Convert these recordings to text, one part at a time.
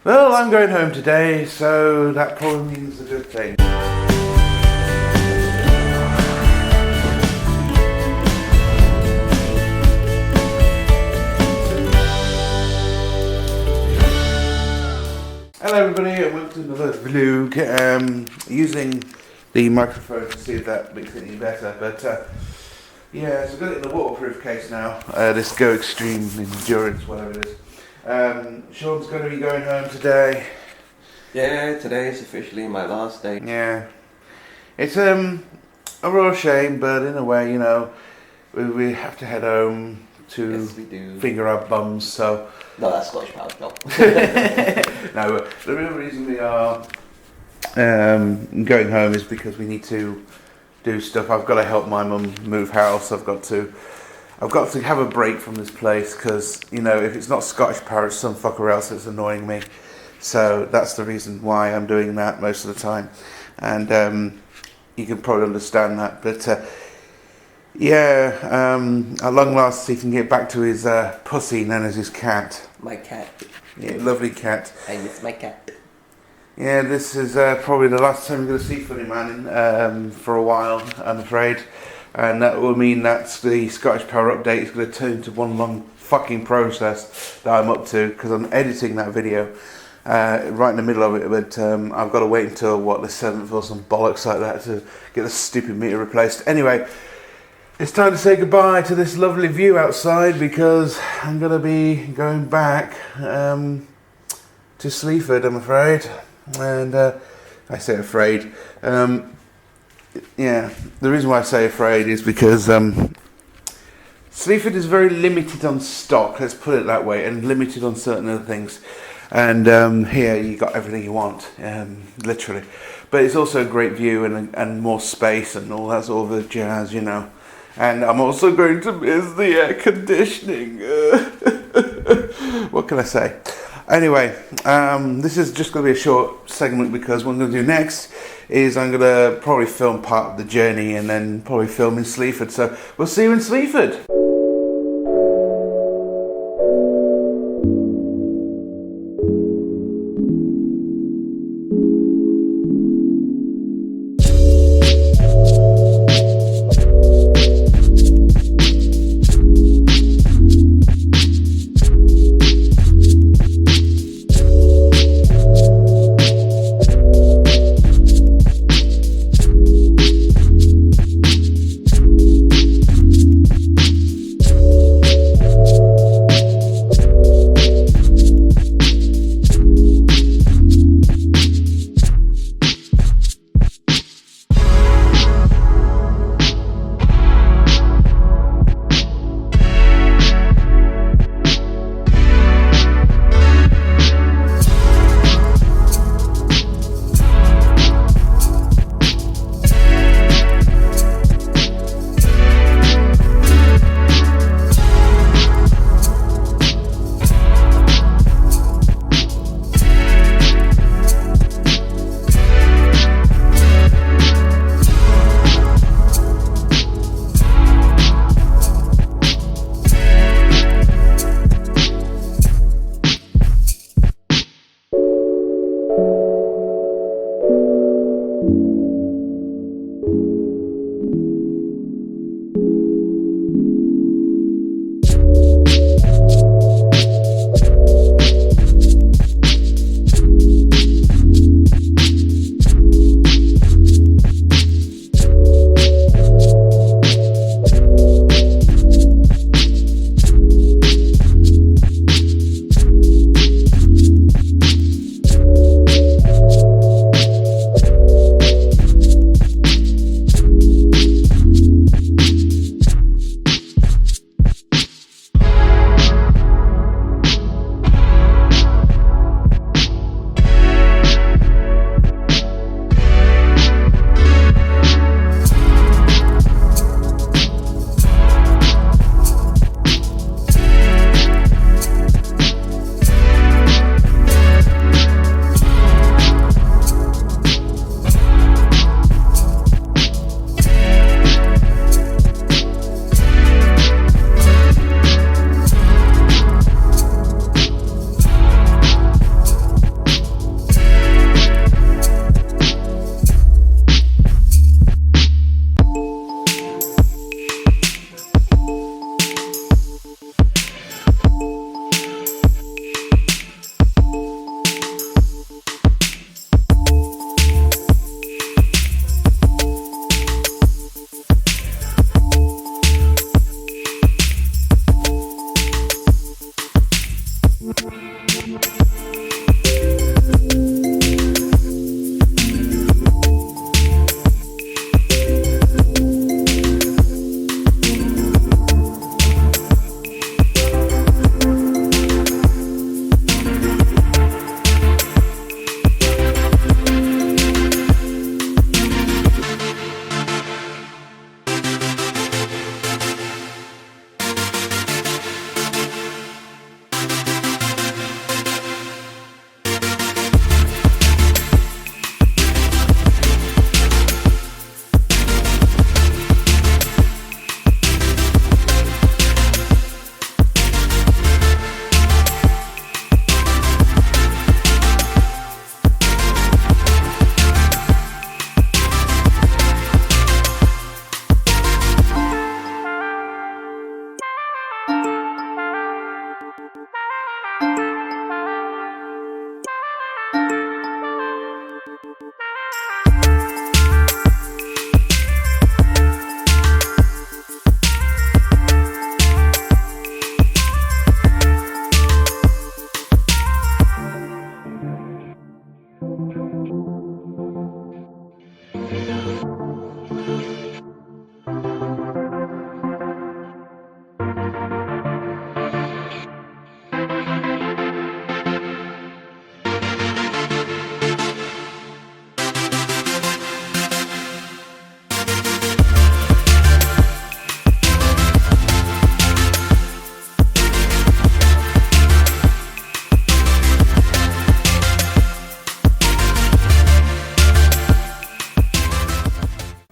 Well, I'm going home today, so that probably means a good thing. Hello everybody, and welcome to another vlog. Using the microphone to see if that makes it any better, but yeah, so I've got it in the waterproof case now, this Go Extreme Endurance, whatever it is. Sean's going to be going home today. Yeah, today is officially my last day. Yeah, it's a real shame, but in a way, you know, we have to head home to finger our bums, so... No, that's Scottish Power job. No, the real reason we are going home is because we need to do stuff. I've got to help my mum move house. I've got to have a break from this place because, you know, if it's not Scottish Power, it's some fucker else that's annoying me. So that's the reason why I'm doing that most of the time, and you can probably understand that. But yeah, at long last he can get back to his pussy known as his cat. My cat. Yeah, lovely cat. I miss my cat. Yeah, this is probably the last time we're going to see Funny Man for a while, I'm afraid. And that will mean that the Scottish Power update is going to turn into one long fucking process that I'm up to, because I'm editing that video right in the middle of it, but I've got to wait until, what, the 7th or some bollocks like that to get the stupid meter replaced. Anyway, it's time to say goodbye to this lovely view outside, because I'm going to be going back to Sleaford, I'm afraid. And I say afraid. Yeah, the reason why I say afraid is because Sleaford is very limited on stock, let's put it that way, and limited on certain other things. And here you got everything you want, literally. But it's also a great view and more space and all that sort of jazz, you know. And I'm also going to miss the air conditioning. What can I say? Anyway, this is just going to be a short segment, because what I'm going to do next is I'm going to probably film part of the journey and then probably film in Sleaford. So we'll see you in Sleaford.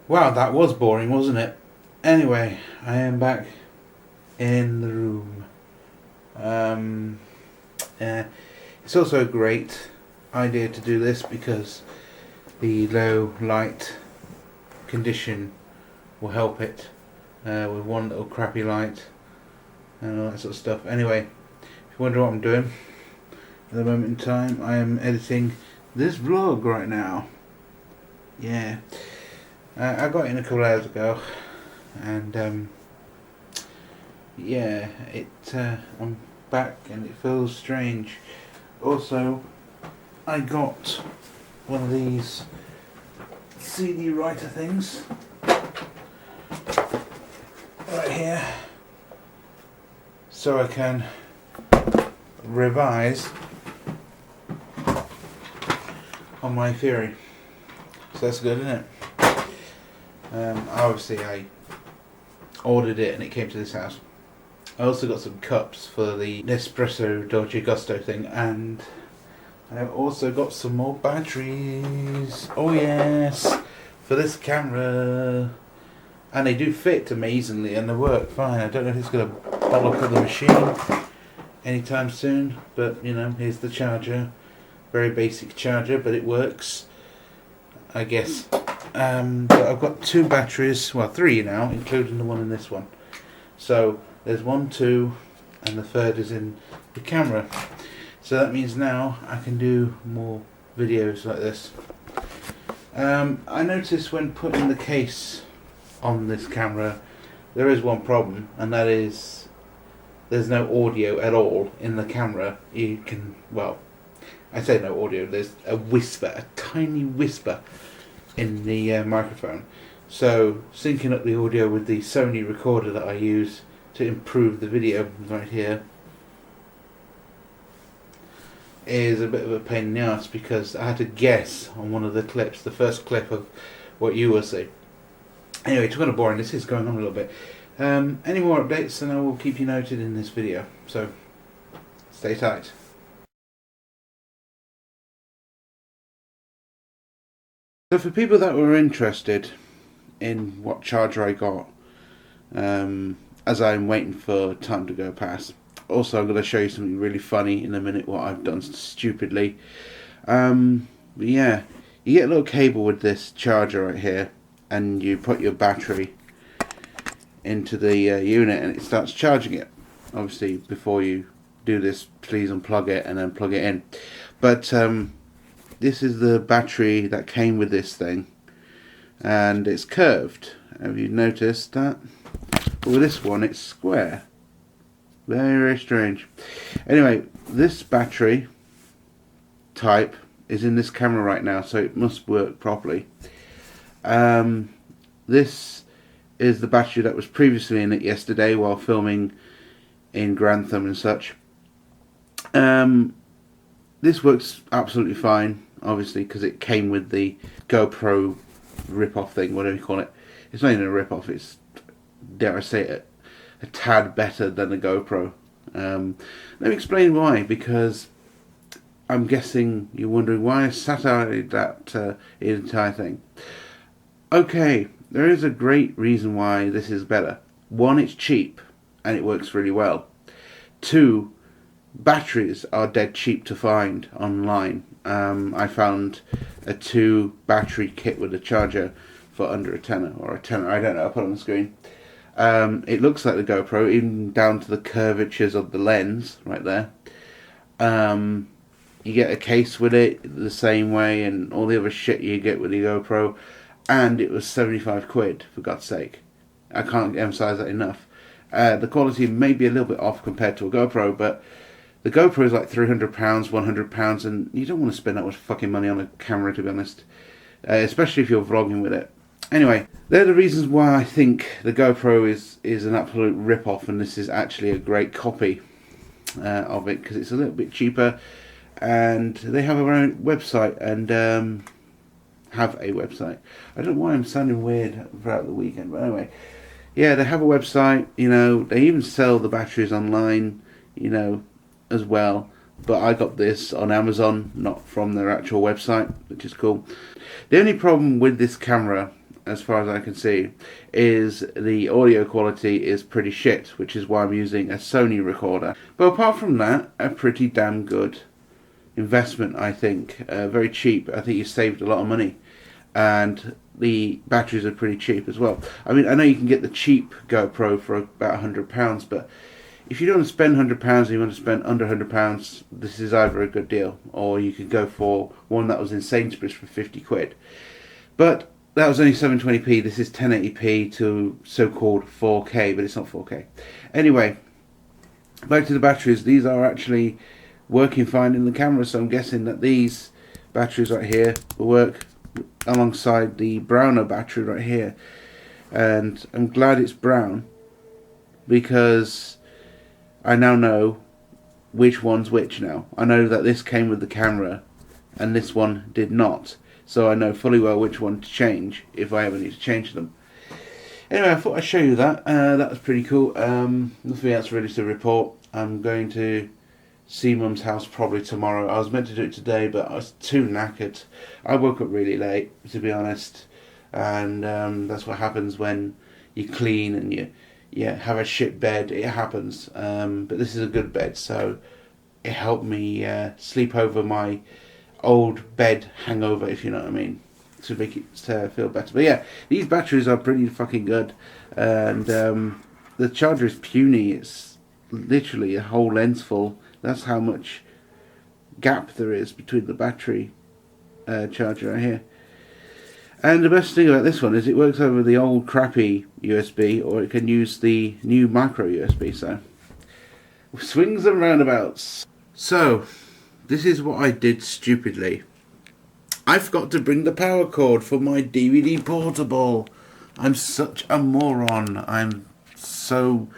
Wow, that was boring, wasn't it? Anyway, I am back in the room. It's also a great idea to do this because the low light condition will help it with one little crappy light and all that sort of stuff. Anyway, if you wonder what I'm doing at the moment in time, I am editing this vlog right now. Yeah. I got in a couple of hours ago, and yeah, I'm back and it feels strange. Also, I got one of these CD writer things right here, so I can revise on my theory. So that's good, isn't it? Obviously I ordered it and it came to this house. I also got some cups for the Nespresso Dolce Gusto thing, and I've also got some more batteries. Oh yes, for this camera. And they do fit amazingly and they work fine. I don't know if it's going to bollock up the machine anytime soon, but you know, here's the charger. Very basic charger, but it works, I guess. But I've got two batteries, well 3 now, including the one in this one. So there's 1, 2, and the third is in the camera. So that means now I can do more videos like this. I noticed when putting the case on this camera, there is one problem, and that is there's no audio at all in the camera. You can, well, I say no audio, there's a whisper, a tiny whisper in the microphone. So syncing up the audio with the Sony recorder that I use to improve the video right here is a bit of a pain in the ass, because I had to guess on one of the clips, the first clip of what you will see. Anyway, it's kind of boring. This is going on a little bit. Any more updates and I will keep you noted in this video. So, stay tight. So for people that were interested in what charger I got, as I'm waiting for time to go past, also I'm going to show you something really funny in a minute, what I've done stupidly. But yeah, you get a little cable with this charger right here, and you put your battery into the unit and it starts charging it. Obviously before you do this, please unplug it and then plug it in. But this is the battery that came with this thing, and it's curved. Have you noticed that? But with this one it's square. Very, very strange. Anyway, this battery type is in this camera right now, so it must work properly. This is the battery that was previously in it yesterday while filming in Grantham and such. This works absolutely fine, obviously, because it came with the GoPro rip-off thing, whatever you call it. It's not even a rip-off, it's, dare I say it, a tad better than a GoPro. Let me explain why, because I'm guessing you're wondering why I satirized that entire thing. Okay, there is a great reason why this is better. 1, it's cheap and it works really well. 2, batteries are dead cheap to find online. I found a 2 battery kit with a charger for under a tenner, or a tenner, I don't know, I'll put it on the screen. It looks like the GoPro, even down to the curvatures of the lens right there. You get a case with it the same way, and all the other shit you get with the GoPro. And it was 75 quid, for God's sake. I can't emphasize that enough. The quality may be a little bit off compared to a GoPro, but the GoPro is like £300, £100, and you don't want to spend that much fucking money on a camera, to be honest. Especially if you're vlogging with it. Anyway, they're the reasons why I think the GoPro is an absolute rip-off, and this is actually a great copy of it, because it's a little bit cheaper, and they have their own website, and have a website. I don't know why I'm sounding weird throughout the weekend, but anyway, yeah, they have a website, you know, they even sell the batteries online, you know, as well. But I got this on Amazon, not from their actual website, which is cool. The only problem with this camera, as far as I can see, is the audio quality is pretty shit, which is why I'm using a Sony recorder. But apart from that, a pretty damn good investment, I think. Very cheap. I think you saved a lot of money. And the batteries are pretty cheap as well. I mean, I know you can get the cheap GoPro for about £100, but if you don't want to spend £100 and you want to spend under £100, this is either a good deal, or you could go for one that was in Sainsbury's for 50 quid. But that was only 720p. This is 1080p to so-called 4K, but it's not 4K. Anyway, back to the batteries. These are actually working fine in the camera, so I'm guessing that these batteries right here will work alongside the browner battery right here. And I'm glad it's brown, because I now know which one's which now. I know that this came with the camera and this one did not, so I know fully well which one to change if I ever need to change them. Anyway, I thought I'd show you that. That was pretty cool. Nothing else really to report. I'm going to see Mum's house probably tomorrow. I was meant to do it today, but I was too knackered. I woke up really late, to be honest, and that's what happens when you clean and you have a shit bed. It happens, but this is a good bed, so it helped me sleep over my old bed hangover, if you know what I mean, to make it feel better. But yeah, these batteries are pretty fucking good, and the charger is puny. It's literally a whole lens full. That's how much gap there is between the battery charger right here. And the best thing about this one is it works over the old crappy USB, or it can use the new micro USB, so swings and roundabouts. So this is what I did stupidly. I forgot to bring the power cord for my DVD portable. I'm such a moron. I'm so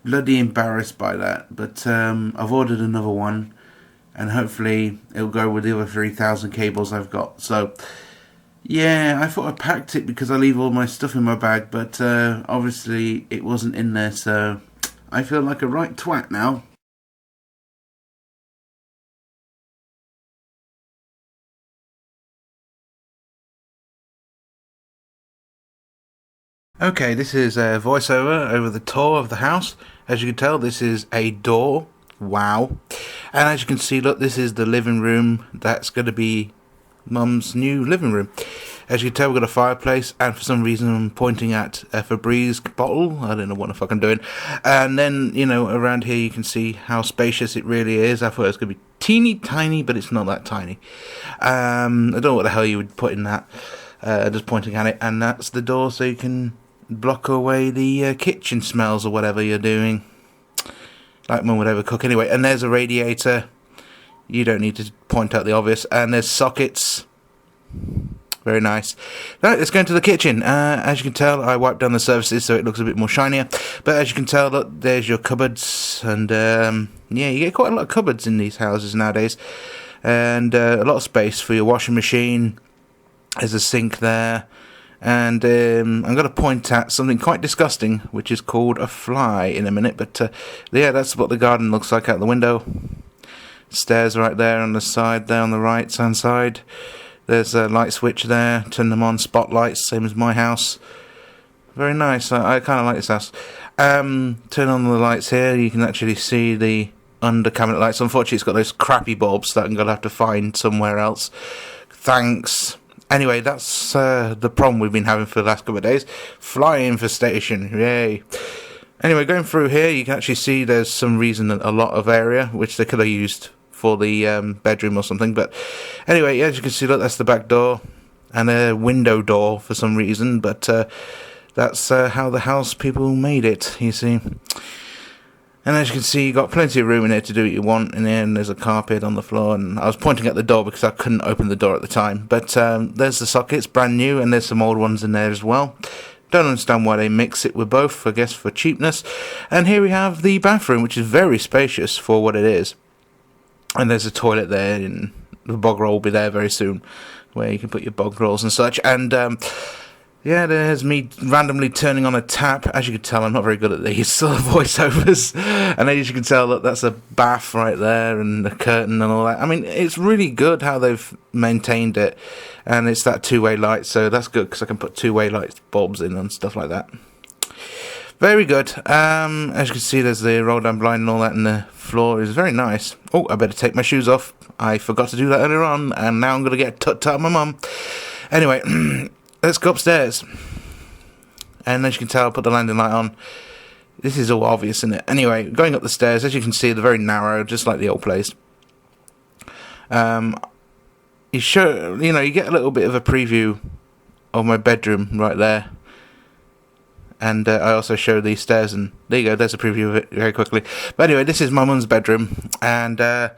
bloody embarrassed by that, but I've ordered another one, and hopefully it'll go with the other 3,000 cables I've got. So yeah, I thought I packed it because I leave all my stuff in my bag, but obviously it wasn't in there, so I feel like a right twat now. Okay, this is a voiceover over the tour of the house. As you can tell, this is a door. Wow. And as you can see, look, this is the living room. That's going to be Mum's new living room. As you can tell, we've got a fireplace, and for some reason I'm pointing at a Febreze bottle. I don't know what the fuck I'm doing. And then, you know, around here you can see how spacious it really is. I thought it was going to be teeny tiny, but it's not that tiny. I don't know what the hell you would put in that. Just pointing at it. And that's the door, so you can block away the kitchen smells or whatever you're doing, like Mum would ever cook anyway. And there's a radiator. You don't need to point out the obvious. And there's sockets. Very nice. Right, let's go into the kitchen. As you can tell, I wiped down the surfaces so it looks a bit more shinier. But as you can tell, look, there's your cupboards. And yeah, you get quite a lot of cupboards in these houses nowadays. And a lot of space for your washing machine. There's a sink there. And I'm going to point at something quite disgusting, which is called a fly, in a minute. But yeah, that's what the garden looks like out the window. Stairs right there on the side, there on the right hand side. There's a light switch there. Turn them on, spotlights, same as my house. Very nice. I kind of like this house. Turn on the lights here. You can actually see the under cabinet lights. Unfortunately, it's got those crappy bulbs that I'm going to have to find somewhere else. Thanks. Anyway, that's the problem we've been having for the last couple of days. Fly infestation, yay. Anyway, going through here, you can actually see there's some reason a lot of area, which they could have used for the bedroom or something. But anyway, as you can see, look, that's the back door. And a window door for some reason. But that's how the house people made it, you see. And as you can see, you've got plenty of room in here to do what you want in here, and there's a carpet on the floor, and I was pointing at the door because I couldn't open the door at the time. But there's the sockets, brand new, and there's some old ones in there as well. Don't understand why they mix it with both, I guess for cheapness. And here we have the bathroom, which is very spacious for what it is. And there's a toilet there, and the bog roll will be there very soon, where you can put your bog rolls and such. And Yeah, there's me randomly turning on a tap. As you can tell, I'm not very good at these sort of voiceovers. And as you can tell, look, that's a bath right there and a curtain and all that. I mean, it's really good how they've maintained it. And it's that two-way light, so that's good because I can put two-way light bulbs in and stuff like that. Very good. As you can see, there's the roll-down blind and all that, and the floor is very nice. Oh, I better take my shoes off. I forgot to do that earlier on, and now I'm going to get tut-tut my mum. Anyway, let's go upstairs. And as you can tell, I put the landing light on. This is all obvious, isn't it? Anyway, going up the stairs, as you can see, they're very narrow, just like the old place. You get a little bit of a preview of my bedroom right there. And I also show these stairs, and there you go, there's a preview of it very quickly. But anyway, this is my mum's bedroom, and very,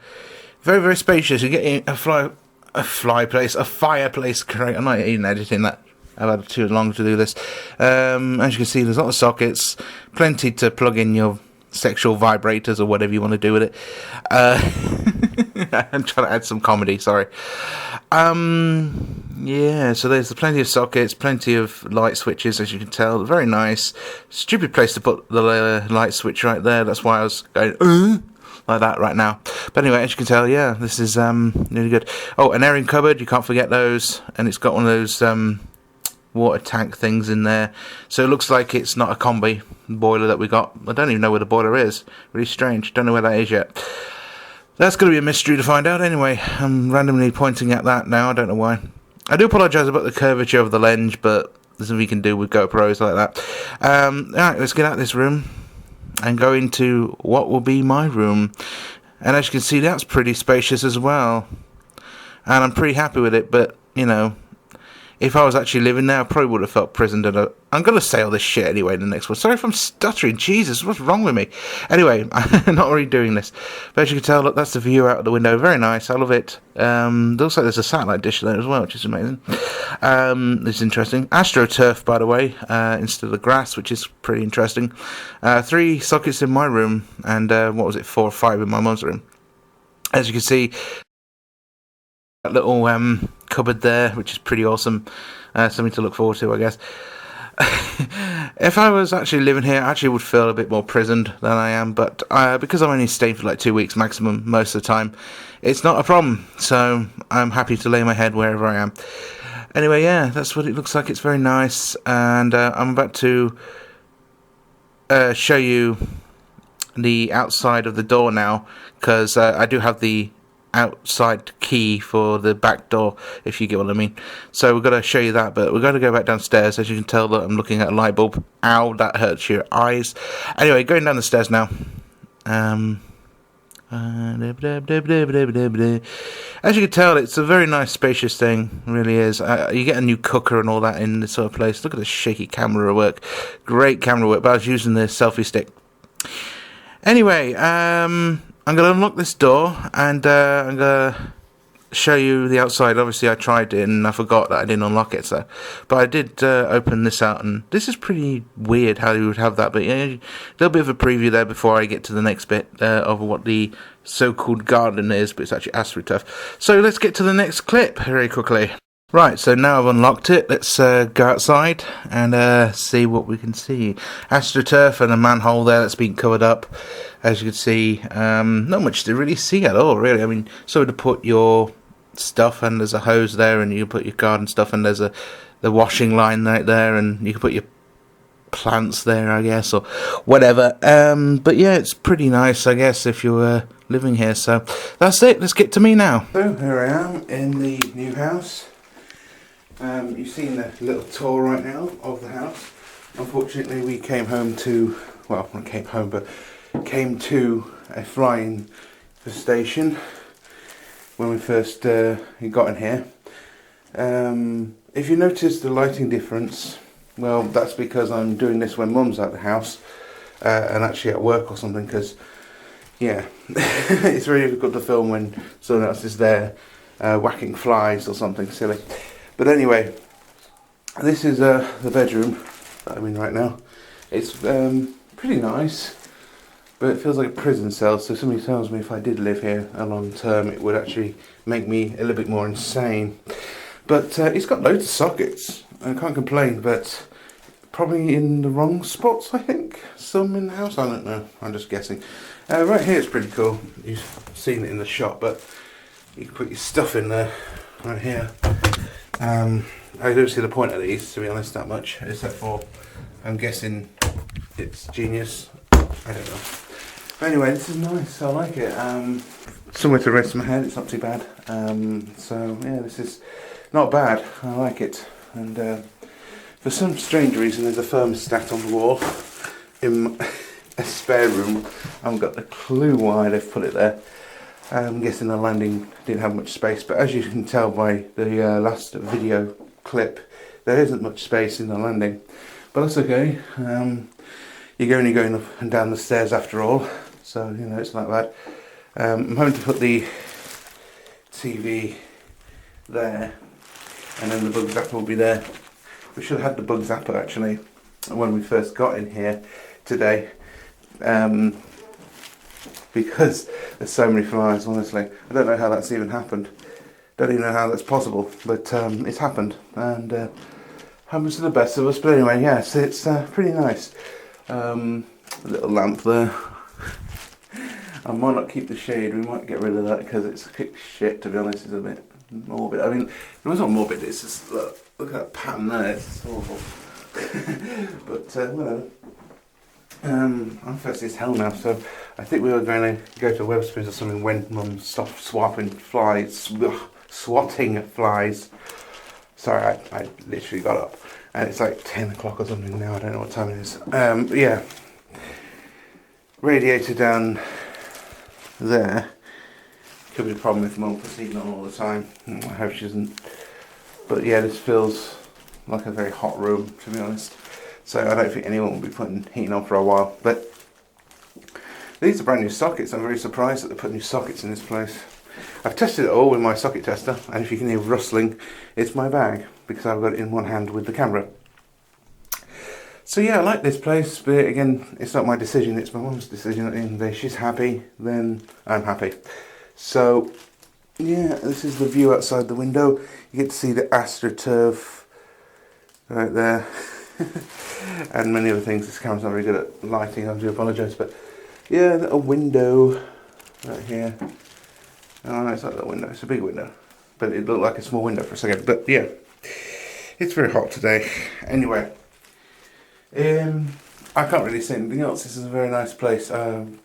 very spacious. You get a fireplace. Great, I'm not even editing that. I've had too long to do this. As you can see, there's a lot of sockets, plenty to plug in your sexual vibrators or whatever you want to do with it. I'm trying to add some comedy, sorry. Yeah, so there's plenty of sockets, plenty of light switches, as you can tell. Very nice. Stupid place to put the light switch right there. That's why I was going like that right now. But anyway, as you can tell, yeah, this is really good. Oh, an airing cupboard, you can't forget those. And it's got one of those water tank things in there. So it looks like it's not a combi boiler that we got. I don't even know where the boiler is. Really strange. Don't know where that is yet. That's going to be a mystery to find out anyway. I'm randomly pointing at that now. I don't know why. I do apologise about the curvature of the lens, but there's nothing we can do with GoPros like that. Alright, let's get out of this room and go into what will be my room. And as you can see, that's pretty spacious as well. And I'm pretty happy with it, but, you know, if I was actually living there, I probably would have felt prisoned. I'm going to say all this shit anyway in the next one. Sorry if I'm stuttering. Jesus, what's wrong with me? Anyway, I'm not really doing this. But as you can tell, look, that's the view out of the window. Very nice. I love it. Looks like there's a satellite dish there as well, which is amazing. This is interesting. AstroTurf, by the way, instead of the grass, which is pretty interesting. 3 sockets in my room, and 4 or 5 in my mum's room. As you can see, that little cupboard there, which is pretty awesome. Something to look forward to, I guess. If I was actually living here, I actually would feel a bit more prisoned than I am, but because I'm only staying for like 2 weeks maximum most of the time, it's not a problem. So I'm happy to lay my head wherever I am. Anyway, yeah, that's what it looks like. It's very nice, and I'm about to show you the outside of the door now, because I do have the outside key for the back door, if you get what I mean. So we're going to show you that, but we're going to go back downstairs. As you can tell, that I'm looking at a light bulb. Ow, that hurts your eyes. Anyway, going down the stairs now. As you can tell, it's a very nice, spacious thing. It really is. You get a new cooker and all that in this sort of place. Look at the shaky camera work. Great camera work, but I was using the selfie stick. Anyway, I'm going to unlock this door, and I'm going to show you the outside. Obviously, I tried it, and I forgot that I didn't unlock it. But I did open this out, and this is pretty weird how you would have that. But yeah, a little bit of a preview there before I get to the next bit of what the so-called garden is, but it's actually AstroTurf. So let's get to the next clip very quickly. Right, so now I've unlocked it, let's go outside and see what we can see. AstroTurf and a manhole there that's been covered up. As you can see, not much to really see at all, really. I mean, somewhere to put your stuff, and there's a hose there, and you can put your garden stuff, and there's the washing line right there, and you can put your plants there, I guess, or whatever. But yeah, it's pretty nice, I guess, if you're living here. So that's it, let's get to me now. So here I am in the new house. You've seen the little tour right now of the house. Unfortunately, we came home to, well, not came home, but came to a flying station when we first got in here. If you notice the lighting difference, well, that's because I'm doing this when Mum's at the house and actually at work or something, because, yeah, it's very difficult to film when someone else is there whacking flies or something silly. But anyway, this is the bedroom that I'm in right now. It's pretty nice, but it feels like a prison cell. So somebody tells me if I did live here a long term, it would actually make me a little bit more insane. But it's got loads of sockets. I can't complain, but probably in the wrong spots, I think. Some in the house, I don't know. I'm just guessing. Right here it's pretty cool. You've seen it in the shop, but you can put your stuff in there. Right here. I don't see the point of these, to be honest, that much, except for, I'm guessing it's genius. I don't know. But anyway, this is nice. I like it. Somewhere to rest my head. It's not too bad. So yeah, this is not bad. I like it. And for some strange reason, there's a thermostat on the wall in a spare room. I haven't got a clue why they've put it there. I'm guessing the landing didn't have much space, but as you can tell by the last video clip, there isn't much space in the landing. But that's okay. You're only going up and down the stairs after all, so you know it's not bad. I'm having to put the TV there, and then the bug zapper will be there. We should have had the bug zapper actually when we first got in here today, because there's so many flies. Honestly, I don't know how that's even happened. Don't even know how that's possible, but it's happened, and happens to the best of us. But anyway, yes, it's pretty nice. A little lamp there. I might not keep the shade. We might get rid of that because it's shit. To be honest, it's a bit morbid. I mean, it was not morbid. It's just look at that pattern there. It's awful. But whatever. I'm thirsty as hell now, so I think we were going to go to Webster's or something when Mum stopped swatting flies. Sorry, I literally got up, and it's like 10 o'clock or something now. I don't know what time it is. Yeah, radiator down there. Could be a problem if Mum puts heating on all the time. I hope she doesn't. But yeah, this feels like a very hot room, to be honest. So I don't think anyone will be putting heating on for a while. But these are brand new sockets. I'm very surprised that they put new sockets in this place. I've tested it all with my socket tester, and if you can hear rustling, it's my bag, because I've got it in one hand with the camera. So yeah, I like this place, but again, it's not my decision, it's my mum's decision. At the end of the day, she's happy, then I'm happy. So yeah, this is the view outside the window. You get to see the AstroTurf right there. And many other things. This camera's not very good at lighting, I do apologise, but yeah, a window right here. Oh no, it's not that window, it's a big window. But it looked like a small window for a second. But yeah, it's very hot today. Anyway, I can't really say anything else. This is a very nice place. And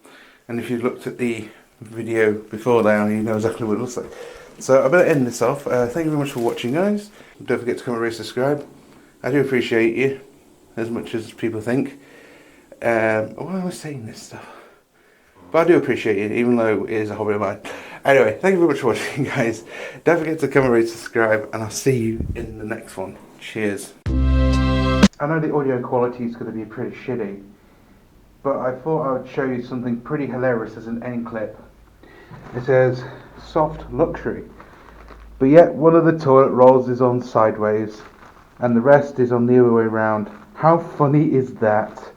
if you looked at the video before now, you know exactly what it looks like. So I better end this off. Thank you very much for watching, guys. Don't forget to comment, rate, subscribe. I do appreciate you as much as people think. Why am I saying this stuff? But I do appreciate you, even though it is a hobby of mine. Anyway, thank you very much for watching, guys. Don't forget to comment, rate, subscribe, and I'll see you in the next one. Cheers. I know the audio quality is going to be pretty shitty, but I thought I would show you something pretty hilarious as an end clip. It says, soft luxury, but yet one of the toilet rolls is on sideways, and the rest is on the other way around. How funny is that?